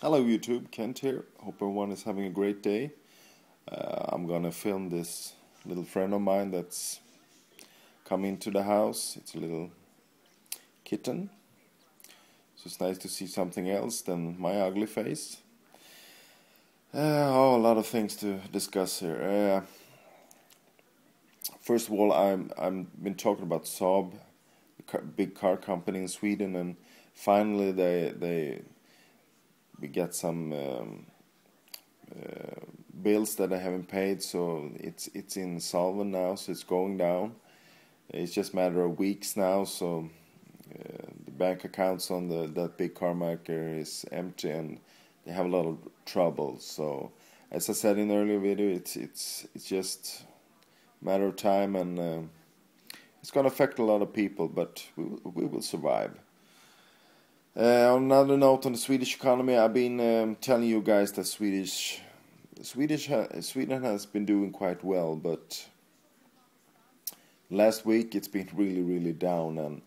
Hello YouTube, Kent here. Hope everyone is having a great day. I'm gonna film this little friend of mine that's come into the house. It's a little kitten. So it's nice to see something else than my ugly face. A lot of things to discuss here. First of all, I'm been talking about Saab, the big car company in Sweden, and finally we get some bills that I haven't paid, so it's insolvent now, so it's going down. It's just a matter of weeks now, so the bank accounts on that big car maker is empty, and they have a lot of trouble. So, as I said in the earlier video, it's just a matter of time, and it's going to affect a lot of people, but we will survive. On another note on the Swedish economy, I've been telling you guys that Sweden has been doing quite well, but last week it's been really down, and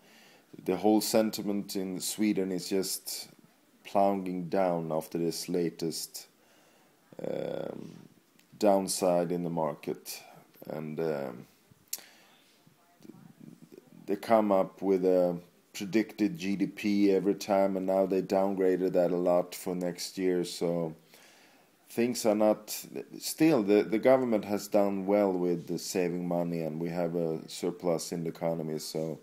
the whole sentiment in Sweden is just plunging down after this latest downside in the market, and they come up with a predicted GDP every time, and now they downgraded that a lot for next year. So things are not still. The government has done well with the saving money, and we have a surplus in the economy. So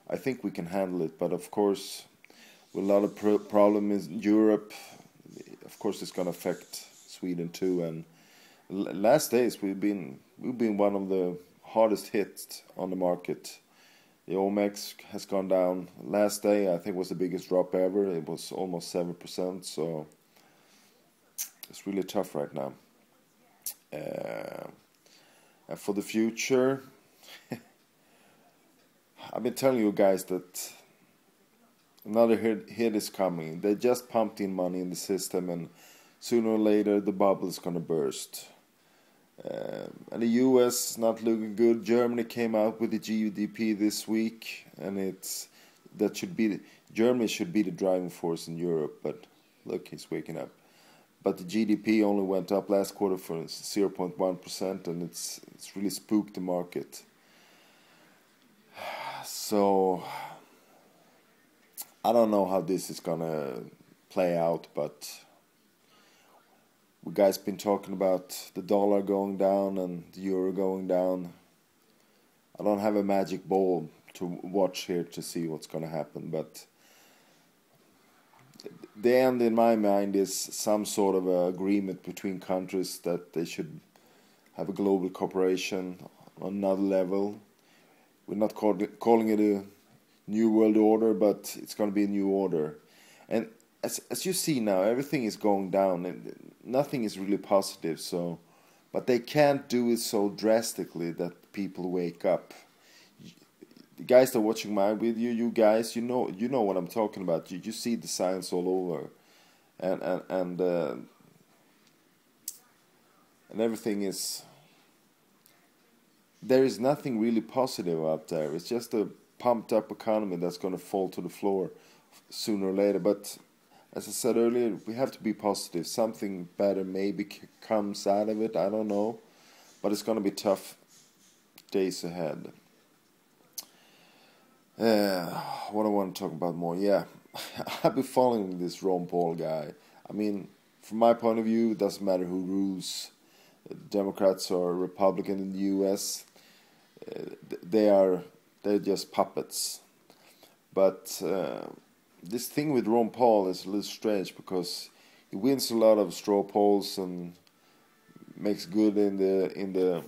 I think we can handle it. But of course, with a lot of problems in Europe, of course it's going to affect Sweden too. And last days we've been one of the hardest hit on the market. The OMX has gone down. Last day, I think, was the biggest drop ever. It was almost 7%, so it's really tough right now. And for the future, I've been telling you guys that another hit is coming. They just pumped in money in the system, and sooner or later the bubble is going to burst. And the US is not looking good. Germany came out with the GDP this week, and Germany should be the driving force in Europe. But look, he's waking up. But the GDP only went up last quarter for 0.1%, and it's really spooked the market. So I don't know how this is gonna play out, but we guys been talking about the dollar going down and the euro going down. I don't have a magic ball to watch here to see what's going to happen, but the end in my mind is some sort of agreement between countries that they should have a global cooperation on another level. We're not calling it a new world order, but it's going to be a new order. And as you see now, everything is going down, and nothing is really positive. So, but they can't do it so drastically that people wake up. The guys that are watching my video, you guys, you know what I'm talking about. You see the signs all over, and everything is. There is nothing really positive out there. It's just a pumped up economy that's going to fall to the floor sooner or later. But as I said earlier, we have to be positive. Something better maybe comes out of it. I don't know. But it's going to be tough days ahead. What I want to talk about more. Yeah, I've been following this Ron Paul guy. I mean, from my point of view, it doesn't matter who rules, Democrats or Republican in the U.S. They're just puppets. But this thing with Ron Paul is a little strange because he wins a lot of straw polls and makes good in the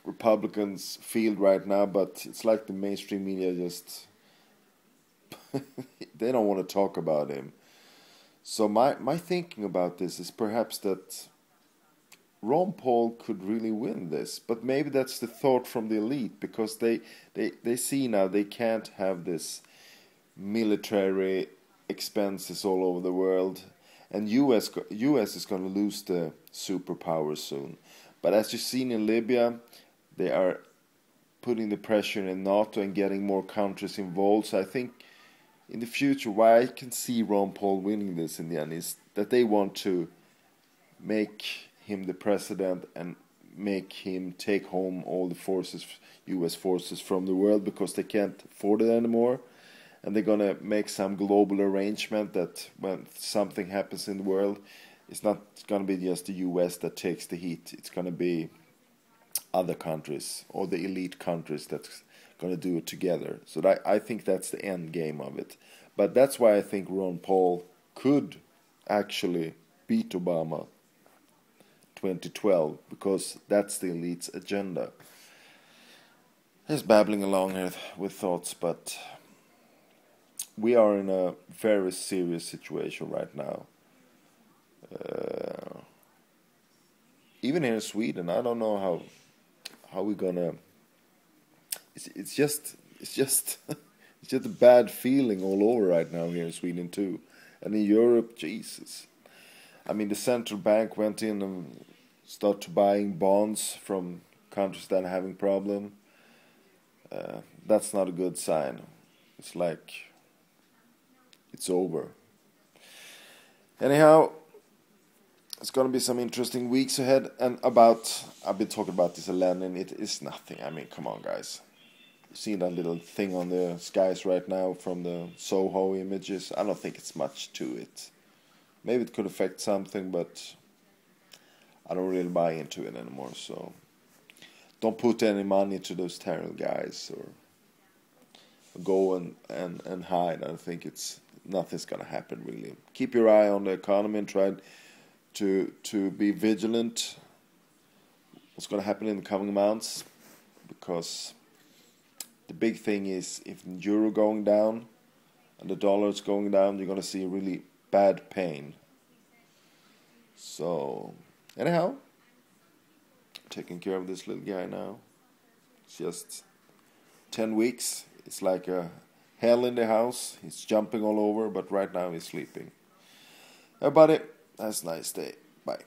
Republicans' field right now, but it's like the mainstream media just they don't want to talk about him. So my thinking about this is perhaps that Ron Paul could really win this, but maybe that's the thought from the elite, because they see now they can't have this military expenses all over the world, and US is going to lose the superpower soon. But as you've seen in Libya, they are putting the pressure in NATO and getting more countries involved. So I think in the future, why I can see Ron Paul winning this in the end is that they want to make him the president and make him take home all the forces, U.S. forces from the world, because they can't afford it anymore. And they're gonna make some global arrangement that when something happens in the world, it's not gonna be just the U.S. that takes the heat. It's gonna be other countries or the elite countries that's gonna do it together. So I think that's the end game of it. But that's why I think Ron Paul could actually beat Obama 2012, because that's the elite's agenda. Just babbling along here with thoughts, but we are in a very serious situation right now. Even here in Sweden, I don't know how we're gonna. It's just it's just a bad feeling all over right now here in Sweden too, and in Europe, Jesus. I mean, the central bank went in and started buying bonds from countries that are having problem. That's not a good sign. It's like it's over. Anyhow, it's going to be some interesting weeks ahead. And I've been talking about this Lenin. It is nothing. I mean, come on, guys. You see that little thing on the skies right now from the Soho images? I don't think it's much to it. Maybe it could affect something, but I don't really buy into it anymore. So don't put any money to those terrible guys, or go and hide. I think nothing's gonna happen really. Keep your eye on the economy and try to be vigilant. What's gonna happen in the coming months? Because the big thing is, if the euro going down and the dollar is going down, you're gonna see really bad pain. So anyhow, taking care of this little guy now. It's just 10 weeks. It's like a hell in the house. He's jumping all over, but right now he's sleeping. Everybody, have a nice day. Bye.